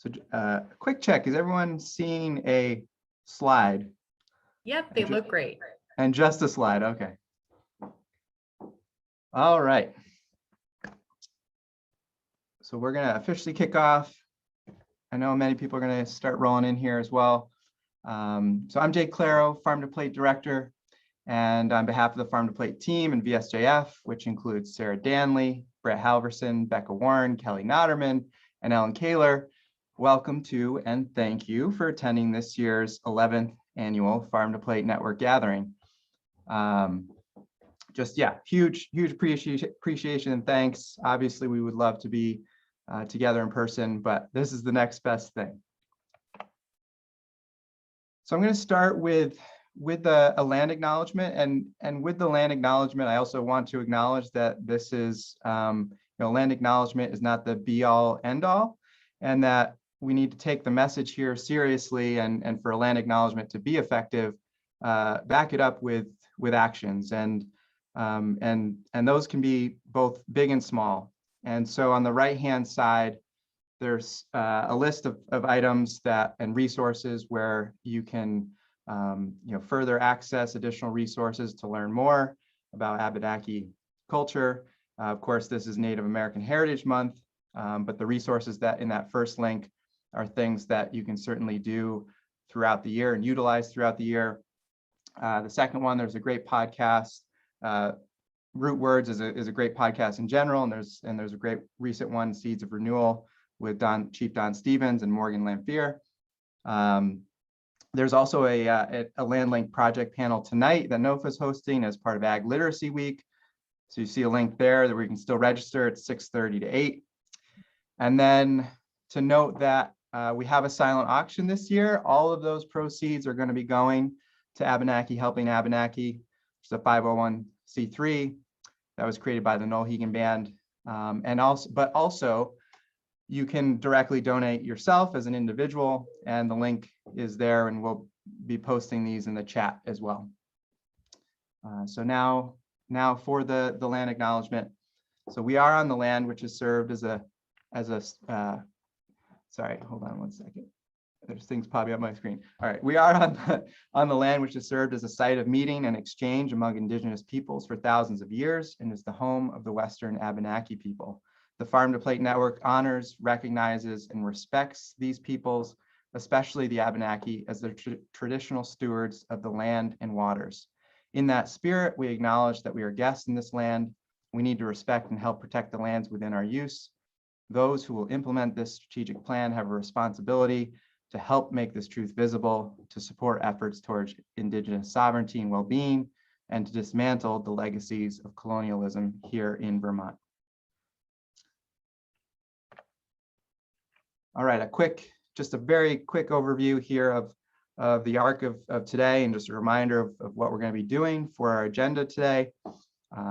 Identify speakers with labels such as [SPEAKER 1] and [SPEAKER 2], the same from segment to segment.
[SPEAKER 1] So quick check, is everyone seeing a slide?
[SPEAKER 2] Yep, they look great.
[SPEAKER 1] And just a slide, okay. All right. So we're gonna officially kick off. I know many people are gonna start rolling in here as well. So I'm Jake Claro, Farm to Plate Director, and on behalf of the Farm to Plate team and VSJF, which includes Sarah Danley, Brett Halverson, Becca Warren, Kelly Notterman, and Ellen Kaler, welcome to and thank you for attending this year's 11th annual Farm to Plate Network Gathering. Huge appreciation and thanks. Obviously, we would love to be together in person, but this is the next best thing. So I'm going to start with a land acknowledgement, and with the land acknowledgement, I also want to acknowledge that this is, land acknowledgement is not the be all end all, and that we need to take the message here seriously, and for a land acknowledgement to be effective, back it up with actions, and those can be both big and small. And so on the right hand side, there's a list of items and resources where you can further access additional resources to learn more about Abenaki culture. Of course, this is Native American Heritage Month, but the resources that in that first link are things that you can certainly do throughout the year and utilize throughout the year. The second one, there's a great podcast. Root Words is a great podcast in general, and there's a great recent one, Seeds of Renewal, with Chief Don Stevens and Morgan Lamphere. There's also a LandLink project panel tonight that NOFA is hosting as part of Ag Literacy Week. So you see a link there that we can still register at 6:30 to 8. And then to note that we have a silent auction this year. All of those proceeds are going to be going to Abenaki Helping Abenaki, which is a 501c3 that was created by the Nulhegan Band. But also you can directly donate yourself as an individual, and the link is there, and we'll be posting these in the chat as well. So now for the land acknowledgement. So we are on the land which is served as a sorry, hold on one second. There's things popping up my screen. All right, we are on the land which has served as a site of meeting and exchange among Indigenous peoples for thousands of years, and is the home of the Western Abenaki people. The Farm to Plate Network honors, recognizes, and respects these peoples, especially the Abenaki, as the traditional stewards of the land and waters. In that spirit, we acknowledge that we are guests in this land. We need to respect and help protect the lands within our use. Those who will implement this strategic plan have a responsibility to help make this truth visible, to support efforts towards Indigenous sovereignty and well-being, and to dismantle the legacies of colonialism here in Vermont. All right, just a very quick overview here of the arc of today, and just a reminder of what we're going to be doing for our agenda today.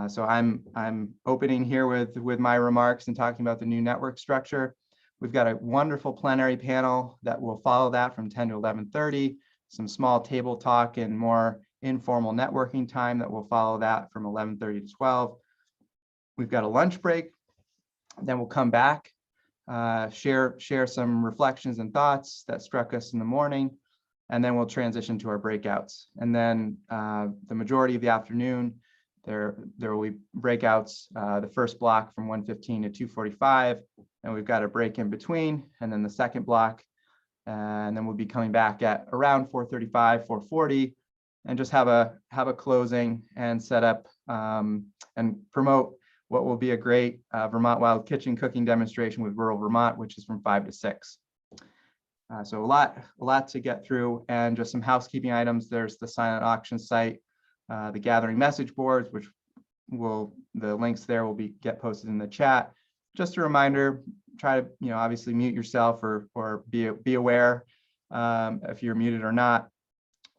[SPEAKER 1] So I'm opening here with my remarks and talking about the new network structure. We've got a wonderful plenary panel that will follow that from 10 to 11:30, some small table talk and more informal networking time that will follow that from 11:30 to 12. We've got a lunch break, then we'll come back, share some reflections and thoughts that struck us in the morning, and then we'll transition to our breakouts. And then the majority of the afternoon, there will be breakouts, the first block from 1:15 to 2:45, and we've got a break in between, and then the second block, and then we'll be coming back at around 4:35, 4:40, and just have a closing and set up and promote what will be a great Vermont Wild Kitchen cooking demonstration with Rural Vermont, which is from 5 to 6. So a lot to get through, and just some housekeeping items. There's the silent auction site, the gathering message boards, which the links there will get posted in the chat. Just a reminder, try to obviously mute yourself or be aware if you're muted or not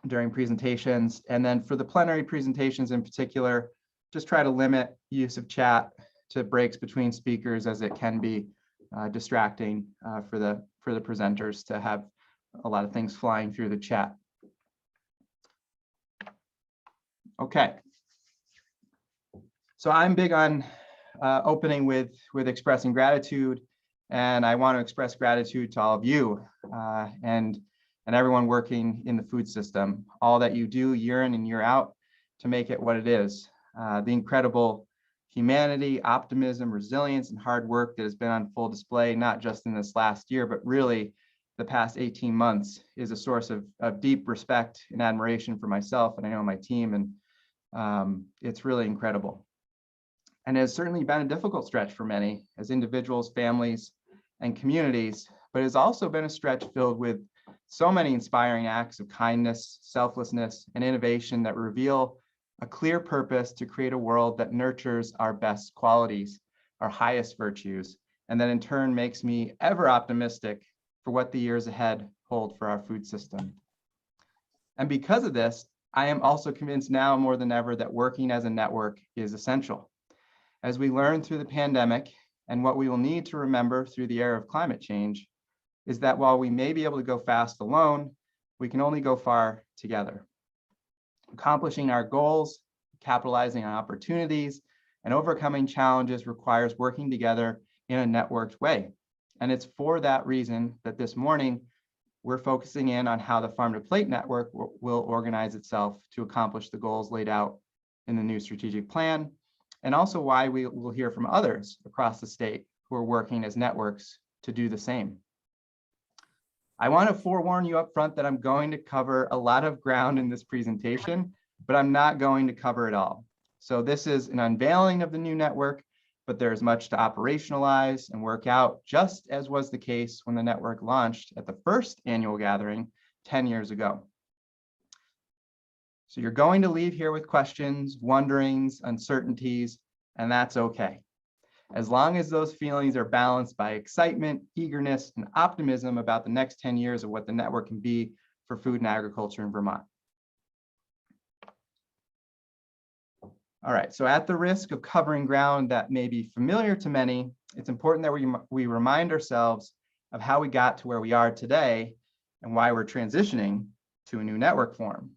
[SPEAKER 1] during presentations. And then for the plenary presentations in particular, just try to limit use of chat to breaks between speakers, as it can be distracting for the presenters to have a lot of things flying through the chat. Okay. So I'm big on opening with expressing gratitude And I want to express gratitude to all of you and everyone working in the food system, all that you do year in and year out to make it what it is. The incredible humanity, optimism, resilience, and hard work that has been on full display, not just in this last year, but really the past 18 months is a source of deep respect and admiration for myself, and I know my team, and it's really incredible. And it has certainly been a difficult stretch for many as individuals, families, and communities, but it's also been a stretch filled with so many inspiring acts of kindness, selflessness, and innovation that reveal a clear purpose to create a world that nurtures our best qualities, our highest virtues, and that in turn makes me ever optimistic for what the years ahead hold for our food system. And because of this, I am also convinced now more than ever that working as a network is essential. As we learn through the pandemic, and what we will need to remember through the era of climate change, is that while we may be able to go fast alone, we can only go far together. Accomplishing our goals, capitalizing on opportunities, and overcoming challenges requires working together in a networked way. And it's for that reason that this morning, we're focusing in on how the Farm to Plate Network will organize itself to accomplish the goals laid out in the new strategic plan, and also why we will hear from others across the state who are working as networks to do the same. I want to forewarn you up front that I'm going to cover a lot of ground in this presentation, but I'm not going to cover it all. So this is an unveiling of the new network, but there's much to operationalize and work out, just as was the case when the network launched at the first annual gathering 10 years ago. So you're going to leave here with questions, wonderings, uncertainties, and that's okay. As long as those feelings are balanced by excitement, eagerness, and optimism about the next 10 years of what the network can be for food and agriculture in Vermont. All right, so at the risk of covering ground that may be familiar to many, it's important that we remind ourselves of how we got to where we are today and why we're transitioning to a new network form.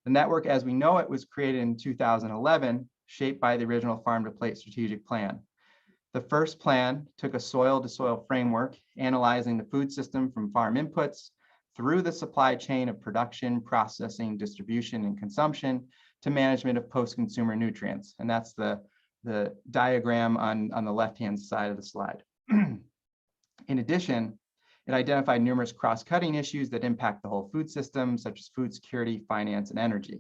[SPEAKER 1] The network as we know it was created in 2011, shaped by the original Farm to Plate strategic plan. The first plan took a soil-to-soil framework, analyzing the food system from farm inputs through the supply chain of production, processing, distribution, and consumption to management of post-consumer nutrients. And that's the diagram on the left-hand side of the slide. In addition, it identified numerous cross-cutting issues that impact the whole food system, such as food security, finance, and energy.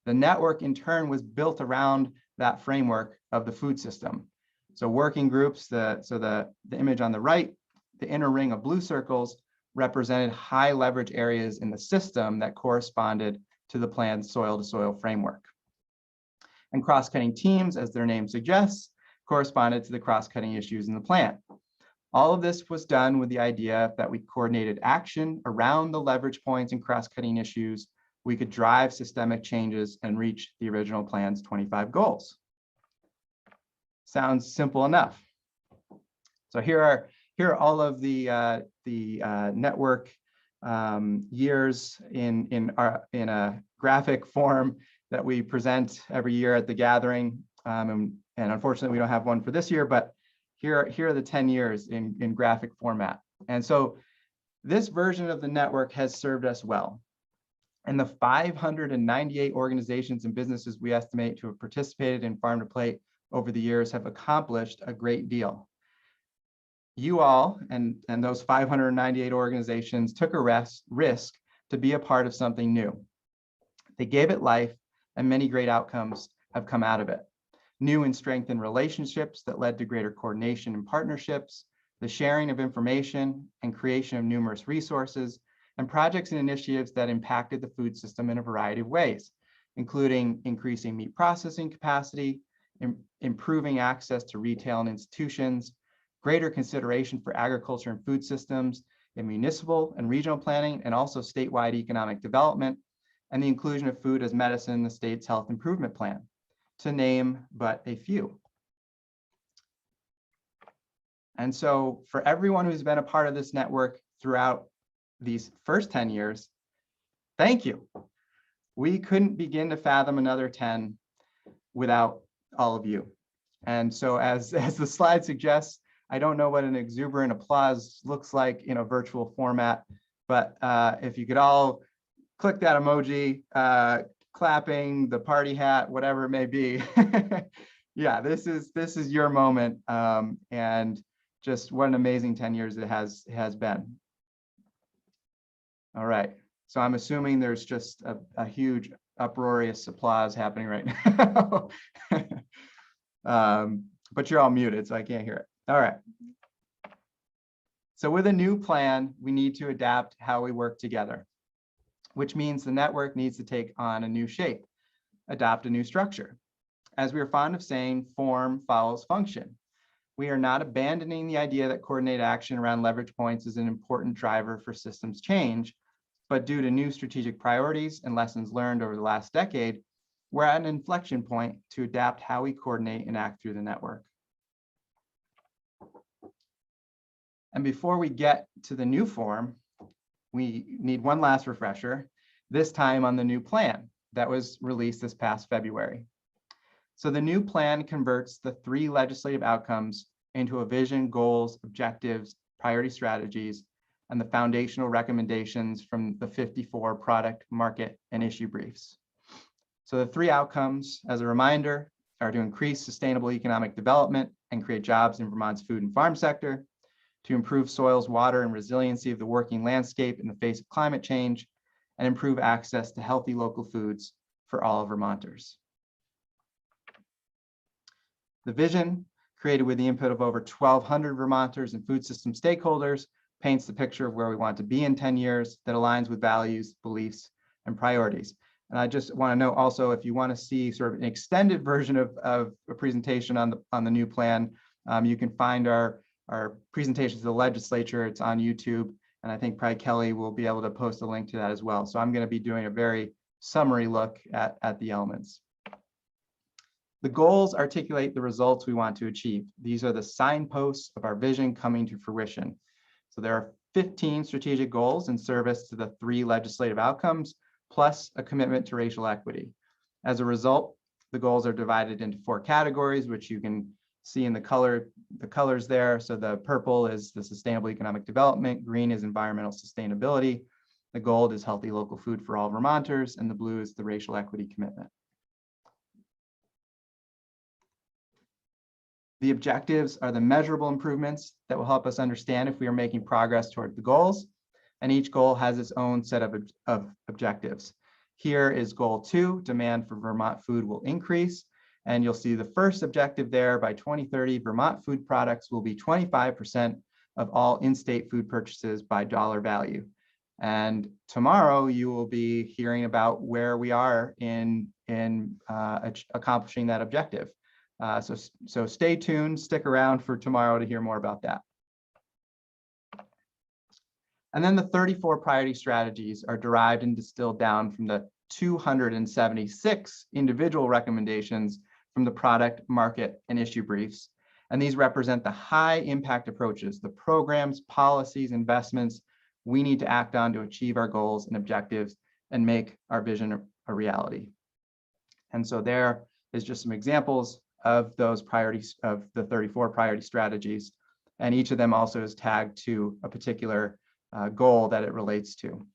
[SPEAKER 1] The network, in turn, was built around that framework of the food system. So working groups, the image on the right, the inner ring of blue circles, represented high leverage areas in the system that corresponded to the plan's soil-to-soil framework. And cross-cutting teams, as their name suggests, corresponded to the cross-cutting issues in the plan. All of this was done with the idea that we coordinated action around the leverage points and cross-cutting issues. We could drive systemic changes and reach the original plan's 25 goals. Sounds simple enough. So here are all of the network years in a graphic form that we present every year at the gathering. And unfortunately, we don't have one for this year, but here are the 10 years in graphic format. And so this version of the network has served us well. And the 598 organizations and businesses we estimate to have participated in Farm to Plate over the years have accomplished a great deal. You all and those 598 organizations took a risk to be a part of something new. They gave it life, and many great outcomes have come out of it. New and strengthened relationships that led to greater coordination and partnerships, the sharing of information and creation of numerous resources, and projects and initiatives that impacted the food system in a variety of ways, including increasing meat processing capacity, improving access to retail and institutions, greater consideration for agriculture and food systems in municipal and regional planning, and also statewide economic development, and the inclusion of food as medicine in the state's health improvement plan, to name but a few. And so for everyone who's been a part of this network throughout these first 10 years, thank you. We couldn't begin to fathom another 10 without all of you. And so as the slide suggests, I don't know what an exuberant applause looks like in a virtual format, but if you could all click that emoji, clapping, the party hat, whatever it may be. Yeah, this is your moment, and just what an amazing 10 years it has been. All right, so I'm assuming there's just a huge uproarious applause happening right now. But you're all muted, so I can't hear it. All right. So with a new plan, we need to adapt how we work together, which means the network needs to take on a new shape, adopt a new structure. As we are fond of saying, form follows function. We are not abandoning the idea that coordinated action around leverage points is an important driver for systems change, but due to new strategic priorities and lessons learned over the last decade, we're at an inflection point to adapt how we coordinate and act through the network. And before we get to the new form, we need one last refresher, this time on the new plan that was released this past February. So the new plan converts the 3 legislative outcomes into a vision, goals, objectives, priority strategies, and the foundational recommendations from the 54 product, market, and issue briefs. So the 3 outcomes, as a reminder, are to increase sustainable economic development and create jobs in Vermont's food and farm sector, to improve soils, water, and resiliency of the working landscape in the face of climate change, and improve access to healthy local foods for all Vermonters. The vision, created with the input of over 1,200 Vermonters and food system stakeholders, paints the picture of where we want to be in 10 years that aligns with values, beliefs, and priorities. And I just want to note also, if you want to see sort of an extended version of a presentation on the new plan, you can find our presentation to the legislature. It's on YouTube, and I think probably Kelly will be able to post a link to that as well. So I'm going to be doing a very summary look at the elements. The goals articulate the results we want to achieve. These are the signposts of our vision coming to fruition. So there are 15 strategic goals in service to the 3 legislative outcomes, plus a commitment to racial equity. As a result, the goals are divided into 4 categories, which you can see in the colors there. So the purple is the sustainable economic development, green is environmental sustainability, the gold is healthy local food for all Vermonters, and the blue is the racial equity commitment. The objectives are the measurable improvements that will help us understand if we are making progress toward the goals, and each goal has its own set of objectives. Here is goal 2, demand for Vermont food will increase. And you'll see the first objective there, by 2030, Vermont food products will be 25% of all in-state food purchases by dollar value. And tomorrow you will be hearing about where we are in accomplishing that objective. So stay tuned, stick around for tomorrow to hear more about that. And then the 34 priority strategies are derived and distilled down from the 276 individual recommendations from the product, market, and issue briefs. And these represent the high impact approaches, the programs, policies, investments we need to act on to achieve our goals and objectives and make our vision a reality. And so there is just some examples of those priorities, of the 34 priority strategies. And each of them also is tagged to a particular goal that it relates to.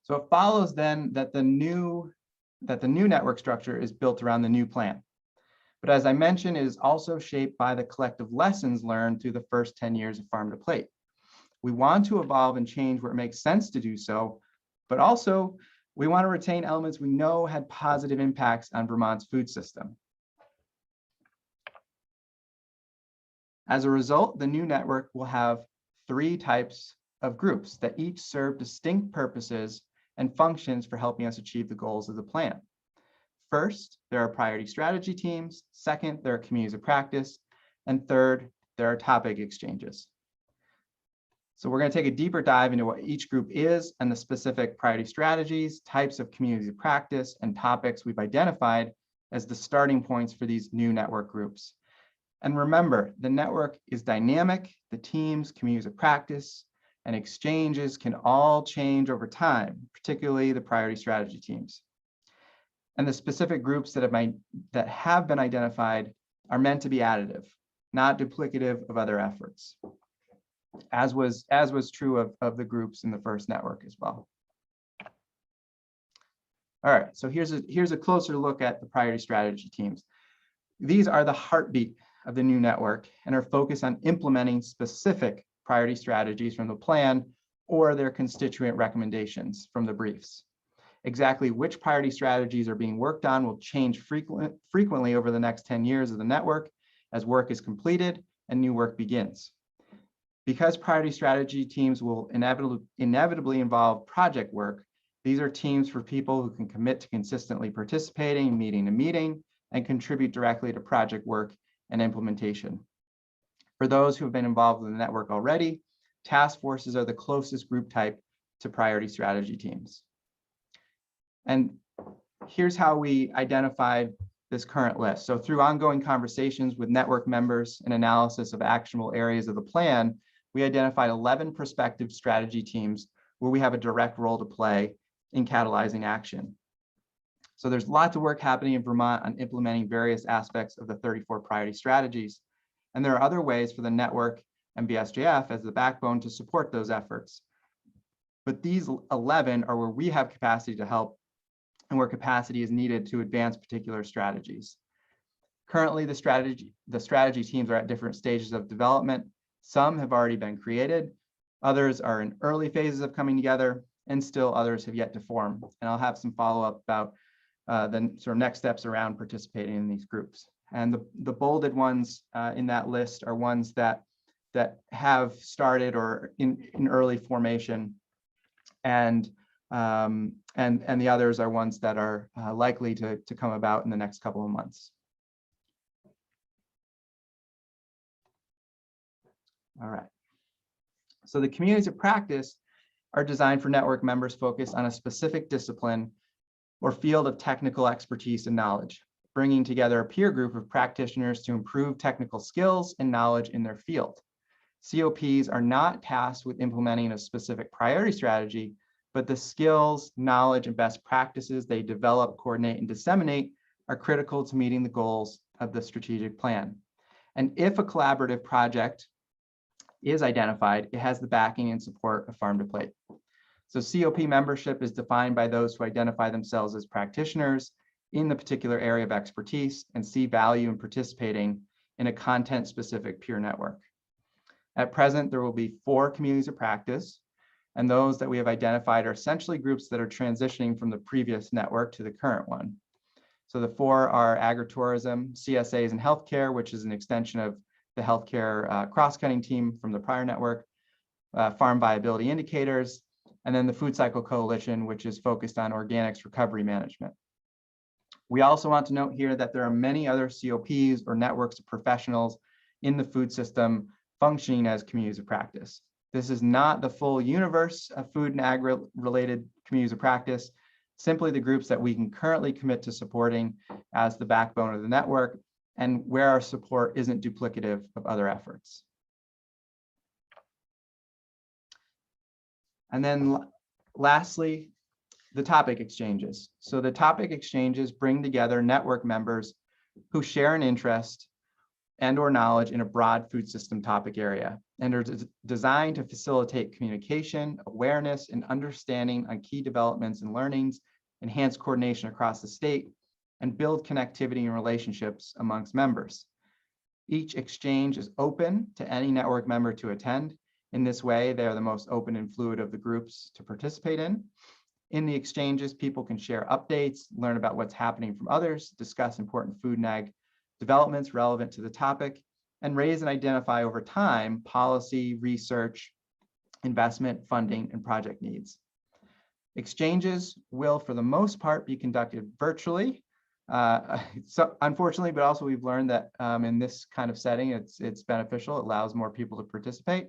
[SPEAKER 1] So it follows then that the new network structure is built around the new plan. But as I mentioned, it is also shaped by the collective lessons learned through the first 10 years of Farm to Plate. We want to evolve and change where it makes sense to do so, but also we want to retain elements we know had positive impacts on Vermont's food system. As a result, the new network will have 3 types of groups that each serve distinct purposes and functions for helping us achieve the goals of the plan. First, there are priority strategy teams. Second, there are communities of practice. And third, there are topic exchanges. So we're going to take a deeper dive into what each group is and the specific priority strategies, types of communities of practice, and topics we've identified as the starting points for these new network groups. And remember, the network is dynamic. The teams, communities of practice, and exchanges can all change over time, particularly the priority strategy teams. And the specific groups that have been identified are meant to be additive, not duplicative of other efforts, as was true of the groups in the first network as well. All right, so here's a closer look at the priority strategy teams. These are the heartbeat of the new network and are focused on implementing specific priority strategies from the plan or their constituent recommendations from the briefs. Exactly which priority strategies are being worked on will change frequently over the next 10 years of the network as work is completed and new work begins. Because priority strategy teams will inevitably involve project work, these are teams for people who can commit to consistently participating, meeting to meeting, and contribute directly to project work and implementation. For those who have been involved in the network already, task forces are the closest group type to priority strategy teams. And here's how we identified this current list. So through ongoing conversations with network members and analysis of actionable areas of the plan, we identified 11 prospective strategy teams where we have a direct role to play in catalyzing action. So there's lots of work happening in Vermont on implementing various aspects of the 34 priority strategies. And there are other ways for the network and BSJF as the backbone to support those efforts. But these 11 are where we have capacity to help and where capacity is needed to advance particular strategies. Currently, the strategy teams are at different stages of development. Some have already been created, others are in early phases of coming together, and still others have yet to form. And I'll have some follow-up about the sort of next steps around participating in these groups. And the bolded ones in that list are ones that have started or in early formation, and the others are ones that are likely to come about in the next couple of months. All right. So the communities of practice are designed for network members focused on a specific discipline or field of technical expertise and knowledge, bringing together a peer group of practitioners to improve technical skills and knowledge in their field. COPs are not tasked with implementing a specific priority strategy, but the skills, knowledge, and best practices they develop, coordinate, and disseminate are critical to meeting the goals of the strategic plan. And if a collaborative project is identified, it has the backing and support of Farm to Plate. So COP membership is defined by those who identify themselves as practitioners in the particular area of expertise and see value in participating in a content-specific peer network. At present, there will be 4 communities of practice, and those that we have identified are essentially groups that are transitioning from the previous network to the current one. So the 4 are agritourism, CSAs, and healthcare, which is an extension of the healthcare cross-cutting team from the prior network, farm viability indicators, and then the Food Cycle Coalition, which is focused on organics recovery management. We also want to note here that there are many other COPs or networks of professionals in the food system functioning as communities of practice. This is not the full universe of food and ag-related communities of practice, simply the groups that we can currently commit to supporting as the backbone of the network and where our support isn't duplicative of other efforts. And then lastly, the topic exchanges. So the topic exchanges bring together network members who share an interest and or knowledge in a broad food system topic area and are designed to facilitate communication, awareness, and understanding on key developments and learnings, enhance coordination across the state, and build connectivity and relationships amongst members. Each exchange is open to any network member to attend. In this way, they are the most open and fluid of the groups to participate in. In the exchanges, people can share updates, learn about what's happening from others, discuss important food and ag developments relevant to the topic, and raise and identify over time policy, research, investment, funding, and project needs. Exchanges will, for the most part, be conducted virtually. So unfortunately, but also we've learned that in this kind of setting, it's beneficial. It allows more people to participate.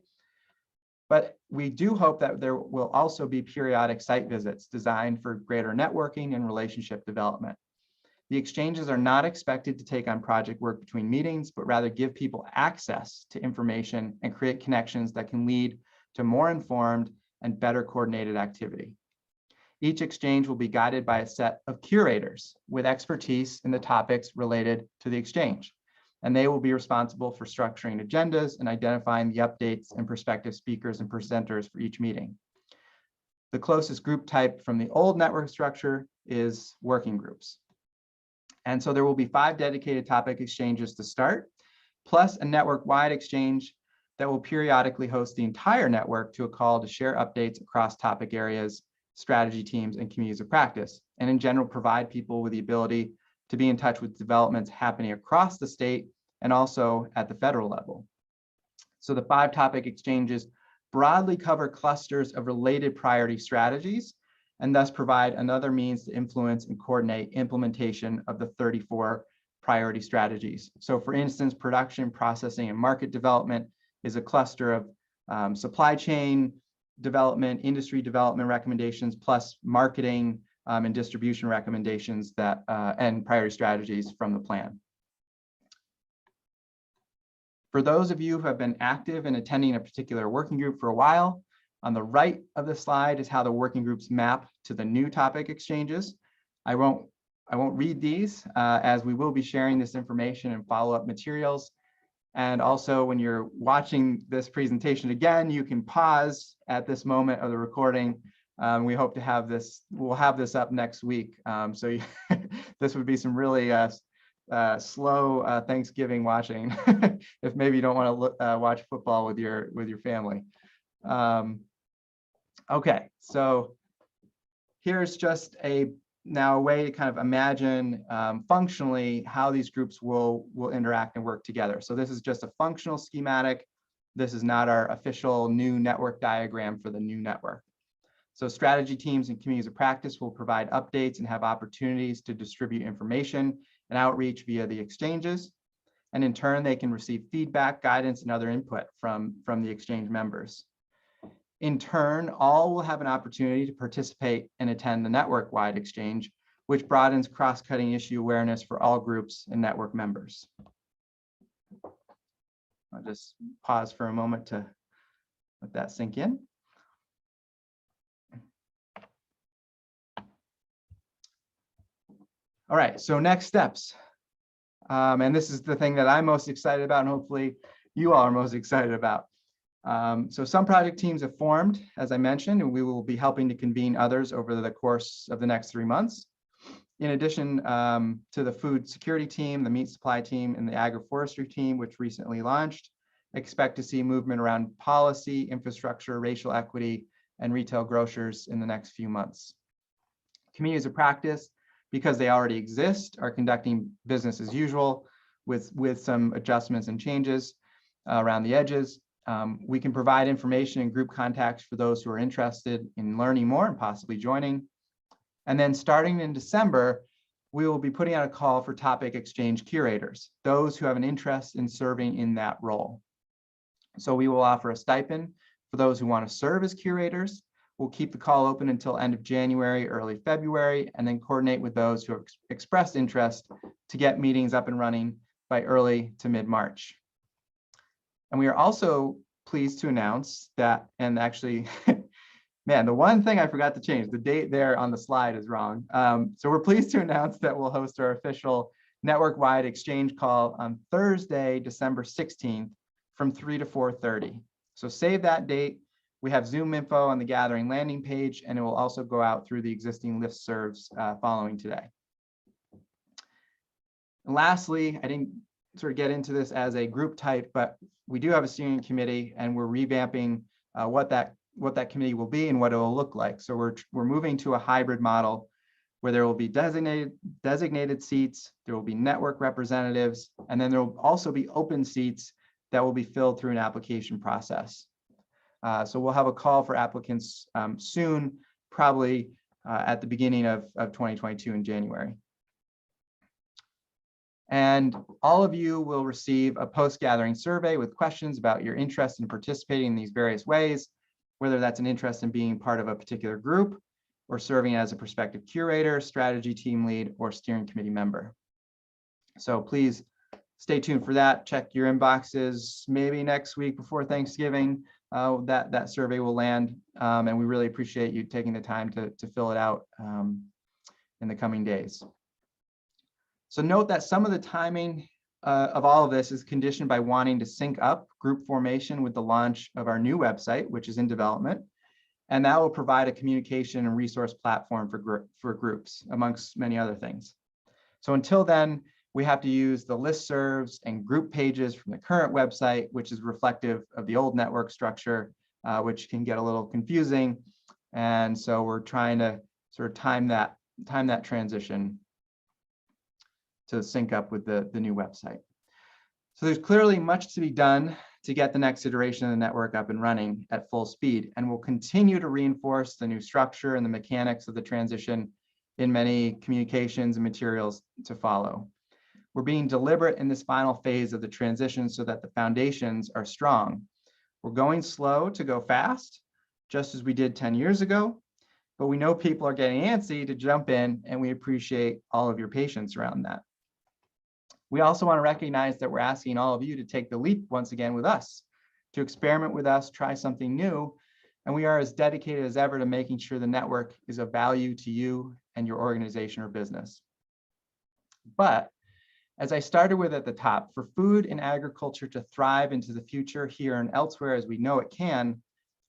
[SPEAKER 1] But we do hope that there will also be periodic site visits designed for greater networking and relationship development. The exchanges are not expected to take on project work between meetings, but rather give people access to information and create connections that can lead to more informed and better coordinated activity. Each exchange will be guided by a set of curators with expertise in the topics related to the exchange. And they will be responsible for structuring agendas and identifying the updates and prospective speakers and presenters for each meeting. The closest group type from the old network structure is working groups. And so there will be 5 dedicated topic exchanges to start, plus a network-wide exchange that will periodically host the entire network to a call to share updates across topic areas, strategy teams, and communities of practice, and in general provide people with the ability to be in touch with developments happening across the state and also at the federal level. So the 5 topic exchanges broadly cover clusters of related priority strategies and thus provide another means to influence and coordinate implementation of the 34 priority strategies. So for instance, production, processing, and market development is a cluster of supply chain development, industry development recommendations, plus marketing and distribution recommendations that and priority strategies from the plan. For those of you who have been active in attending a particular working group for a while, on the right of the slide is how the working groups map to the new topic exchanges. I won't read these as we will be sharing this information in follow-up materials. And also when you're watching this presentation again, you can pause at this moment of the recording. We hope to have this, we'll have this up next week. So this would be some really slow Thanksgiving watching if maybe you don't want to watch football with your family. Okay, so here's just now a way to kind of imagine functionally how these groups will interact and work together. So this is just a functional schematic. This is not our official new network diagram for the new network. So strategy teams and communities of practice will provide updates and have opportunities to distribute information and outreach via the exchanges. And in turn, they can receive feedback, guidance, and other input from the exchange members. In turn, all will have an opportunity to participate and attend the network-wide exchange, which broadens cross-cutting issue awareness for all groups and network members. I'll just pause for a moment to let that sink in. All right, so next steps. And this is the thing that I'm most excited about, and hopefully you all are most excited about. So some project teams have formed, as I mentioned, and we will be helping to convene others over the course of the next 3 months. In addition to the food security team, the meat supply team, and the agroforestry team, which recently launched, expect to see movement around policy, infrastructure, racial equity, and retail grocers in the next few months. Communities of practice, because they already exist, are conducting business as usual with some adjustments and changes around the edges. We can provide information and group contacts for those who are interested in learning more and possibly joining. And then starting in December, we will be putting out a call for topic exchange curators, those who have an interest in serving in that role. So we will offer a stipend for those who want to serve as curators. We'll keep the call open until end of January, early February, and then coordinate with those who have expressed interest to get meetings up and running by early to mid-March. And we are also pleased to announce that, and actually, man, the one thing I forgot to change, the date there on the slide is wrong. So we're pleased to announce that we'll host our official network-wide exchange call on Thursday, December 16th from 3 to 4:30. So save that date. We have Zoom info on the Gathering landing page, and it will also go out through the existing listservs following today. And lastly, I didn't sort of get into this as a group type, but we do have a steering committee, and we're revamping what that committee will be and what it will look like. So we're moving to a hybrid model where there will be designated seats, there will be network representatives, and then there will also be open seats that will be filled through an application process. So we'll have a call for applicants soon, probably at the beginning of 2022 in January. And all of you will receive a post-gathering survey with questions about your interest in participating in these various ways, whether that's an interest in being part of a particular group or serving as a prospective curator, strategy team lead, or steering committee member. So please stay tuned for that. Check your inboxes maybe next week before Thanksgiving that survey will land. And we really appreciate you taking the time to fill it out in the coming days. So note that some of the timing of all of this is conditioned by wanting to sync up group formation with the launch of our new website, which is in development. And that will provide a communication and resource platform for groups, amongst many other things. So until then, we have to use the listservs and group pages from the current website, which is reflective of the old network structure, which can get a little confusing. And so we're trying to sort of time that transition to sync up with the new website. So there's clearly much to be done to get the next iteration of the network up and running at full speed, and we'll continue to reinforce the new structure and the mechanics of the transition in many communications and materials to follow. We're being deliberate in this final phase of the transition so that the foundations are strong. We're going slow to go fast, just as we did 10 years ago, but we know people are getting antsy to jump in, and we appreciate all of your patience around that. We also want to recognize that we're asking all of you to take the leap once again with us, to experiment with us, try something new, and we are as dedicated as ever to making sure the network is of value to you and your organization or business. But as I started with at the top, for food and agriculture to thrive into the future here and elsewhere as we know it can,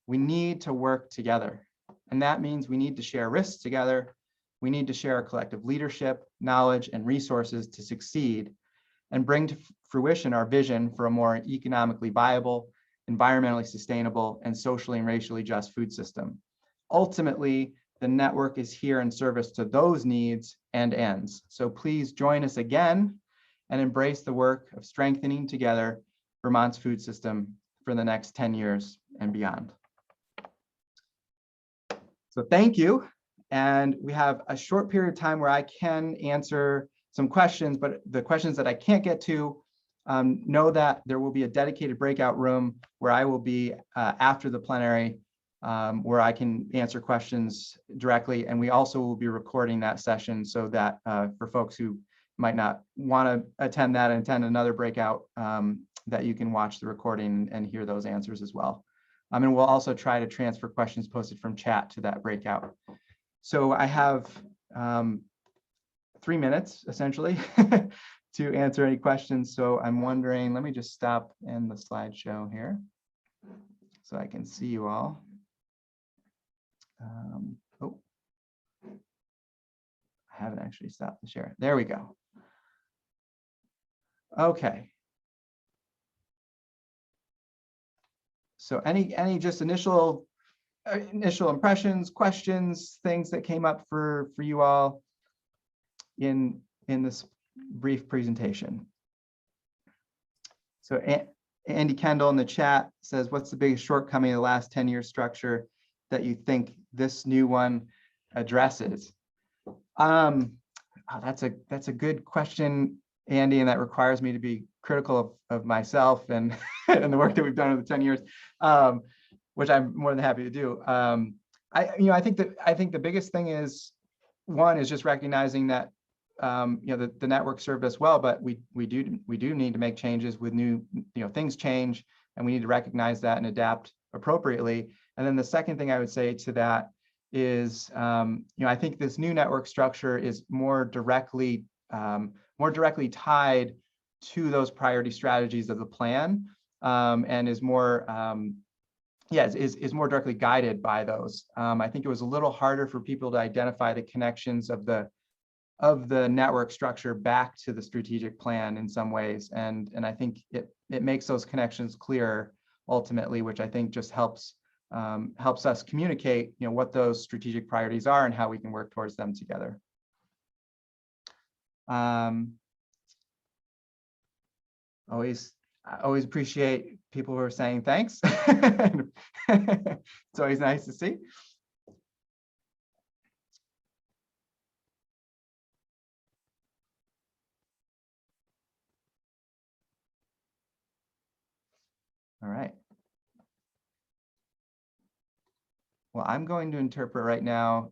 [SPEAKER 1] we need to work together. And that means we need to share risks together. We need to share our collective leadership, knowledge, and resources to succeed and bring to fruition our vision for a more economically viable, environmentally sustainable, and socially and racially just food system. Ultimately, the network is here in service to those needs and ends. So please join us again and embrace the work of strengthening together Vermont's food system for the next 10 years and beyond. So thank you. And we have a short period of time where I can answer some questions, but the questions that I can't get to, know that there will be a dedicated breakout room where I will be after the plenary, where I can answer questions directly. And we also will be recording that session so that for folks who might not want to attend that and attend another breakout, that you can watch the recording and hear those answers as well. And we'll also try to transfer questions posted from chat to that breakout. So I have 3 minutes essentially to answer any questions. So I'm wondering, let me just stop in the slideshow here so I can see you all. Oh, I haven't actually stopped the share. There we go. Okay. So any just initial impressions, questions, things that came up for you all in this brief presentation. So Andy Kendall in the chat says, what's the biggest shortcoming of the last 10-year structure that you think this new one addresses? That's a good question, Andy, and that requires me to be critical of myself and, and the work that we've done over the 10 years, which I'm more than happy to do. I think the biggest thing is, one is just recognizing that the network served us well, but we do need to make changes with new, things change, and we need to recognize that and adapt appropriately. And then the second thing I would say to that is, I think this new network structure is more directly tied to those priority strategies of the plan, and is more is more directly guided by those. I think it was a little harder for people to identify the connections of the network structure back to the strategic plan in some ways, and I think it makes those connections clearer ultimately, which I think just helps us communicate what those strategic priorities are and how we can work towards them together. I always appreciate people who are saying thanks. It's always nice to see. All right. Well, I'm going to interpret right now.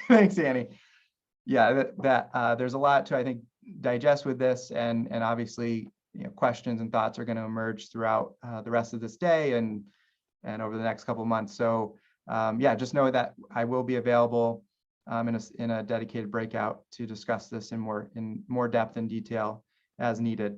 [SPEAKER 1] Thanks, Annie. Yeah, that there's a lot to, I think, digest with this, and obviously, questions and thoughts are going to emerge throughout the rest of this day and and over the next couple of months. So yeah, just know that I will be available in a dedicated breakout to discuss this in more depth and detail as needed.